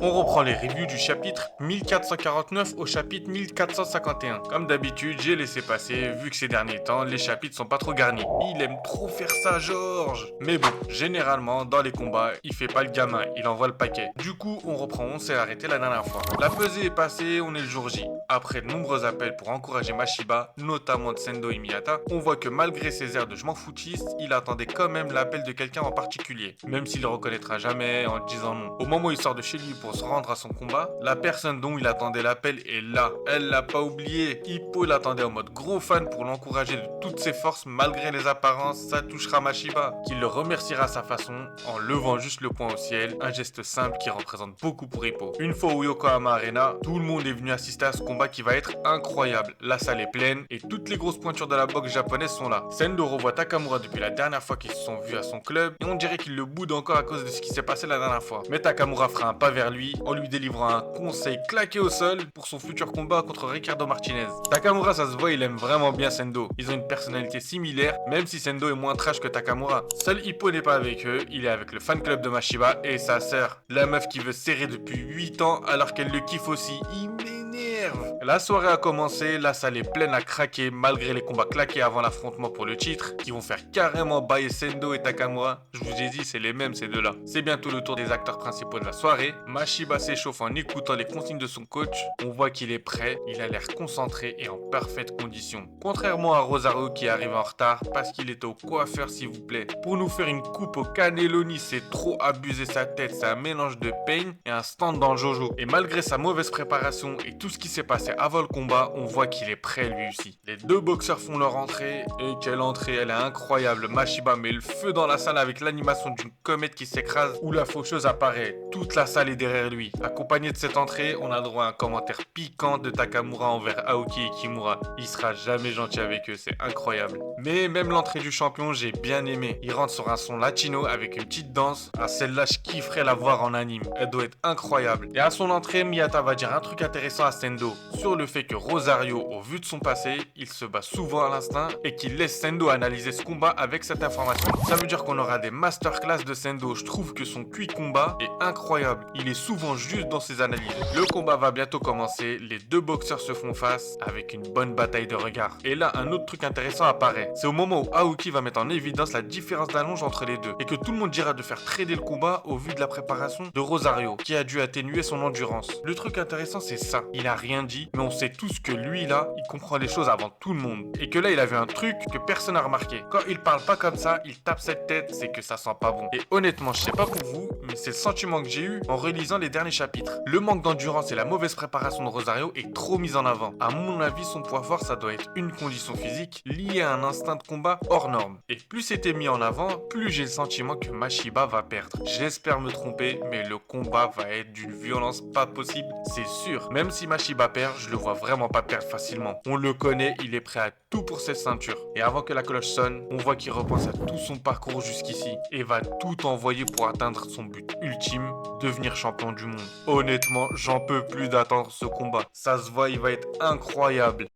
On reprend les reviews du chapitre 1449 au chapitre 1451. Comme d'habitude, j'ai laissé passer vu que ces derniers temps, les chapitres sont pas trop garnis. Il aime trop faire ça, Georges. Mais bon, généralement, dans les combats, il fait pas le gamin, il envoie le paquet. Du coup, on reprend, on s'est arrêté la dernière fois. La pesée est passée, on est le jour J. Après de nombreux appels pour encourager Mashiba, notamment de Sendo et Miyata, on voit que malgré ses airs de je m'en foutiste, il attendait quand même l'appel de quelqu'un en particulier. Même s'il le reconnaîtra jamais en disant non. Au moment où il sort de chez lui pour se rendre à son combat, la personne dont il attendait l'appel est là. Elle l'a pas oublié. Hippo l'attendait en mode gros fan pour l'encourager de toutes ses forces malgré les apparences. Ça touchera Mashiba, qui le remerciera à sa façon en levant juste le poing au ciel. Un geste simple qui représente beaucoup pour Hippo. Une fois au Yokohama Arena, tout le monde est venu assister à ce combat qui va être incroyable. La salle est pleine et toutes les grosses pointures de la boxe japonaise sont là. Sendo revoit Takamura depuis la dernière fois qu'ils se sont vus à son club et on dirait qu'il le boude encore à cause de ce qui s'est passé la dernière fois. Mais Takamura fera un pas vers lui en lui délivrant un conseil claqué au sol pour son futur combat contre Ricardo Martinez. Takamura, ça se voit, il aime vraiment bien Sendo. Ils ont une personnalité similaire, même si Sendo est moins trash que Takamura. Seul Hippo n'est pas avec eux, il est avec le fan club de Mashiba et sa sœur, la meuf qui veut serrer depuis 8 ans alors qu'elle le kiffe aussi. Il m'énerve. La soirée a commencé, la salle est pleine à craquer malgré les combats claqués avant l'affrontement pour le titre qui vont faire carrément bailler Sendo et Takamura. Je vous ai dit, c'est les mêmes ces deux-là. C'est bientôt le tour des acteurs principaux de la soirée. Mashiba s'échauffe en écoutant les consignes de son coach. On voit qu'il est prêt, il a l'air concentré et en parfaite condition. Contrairement à Rosario qui arrive en retard parce qu'il était au coiffeur s'il vous plaît. Pour nous faire une coupe au cannelloni, c'est trop abuser sa tête, c'est un mélange de peigne et un stand dans le jojo. Et malgré sa mauvaise préparation et tout ce qui s'est passé avant le combat, on voit qu'il est prêt lui aussi. Les deux boxeurs font leur entrée et quelle entrée, elle est incroyable. Mashiba met le feu dans la salle avec l'animation d'une comète qui s'écrase où la faucheuse apparaît. Toute la salle est derrière lui. Accompagné de cette entrée, on a droit à un commentaire piquant de Takamura envers Aoki et Kimura. Il sera jamais gentil avec eux, c'est incroyable. Mais même l'entrée du champion, j'ai bien aimé. Il rentre sur un son latino avec une petite danse. Ah, celle-là, je kifferais la voir en anime. Elle doit être incroyable. Et à son entrée, Miyata va dire un truc intéressant à Sendo sur le fait que Rosario, au vu de son passé, il se bat souvent à l'instinct et qu'il laisse Sendo analyser ce combat avec cette information. Ça veut dire qu'on aura des masterclass de Sendo. Je trouve que son QI combat est incroyable. Il est souvent juste dans ses analyses. Le combat va bientôt commencer. Les deux boxeurs se font face avec une bonne bataille de regards. Et là, un autre truc intéressant apparaît. C'est au moment où Aoki va mettre en évidence la différence d'allonge entre les deux et que tout le monde dira de faire trader le combat au vu de la préparation de Rosario qui a dû atténuer son endurance. Le truc intéressant, c'est ça. Il a rien dit, mais on sait tous que lui là, il comprend les choses avant tout le monde. Et que là, il a vu un truc que personne n'a remarqué. Quand il parle pas comme ça, il tape cette tête, c'est que ça sent pas bon. Et honnêtement, je sais pas pour vous, mais c'est le sentiment que j'ai eu en relisant les derniers chapitres. Le manque d'endurance et la mauvaise préparation de Rosario est trop mise en avant. À mon avis, son poids fort, ça doit être une condition physique liée à un instinct de combat hors norme. Et plus c'était mis en avant, plus j'ai le sentiment que Mashiba va perdre. J'espère me tromper, mais le combat va être d'une violence pas possible, c'est sûr. Même si Mashiba perd, je le vois vraiment pas perdre facilement. On le connaît, il est prêt à tout pour cette ceinture. Et avant que la cloche sonne, on voit qu'il repense à tout son parcours jusqu'ici et va tout envoyer pour atteindre son but ultime, devenir champion du monde. Honnêtement, j'en peux plus d'attendre ce combat. Ça se voit, il va être incroyable.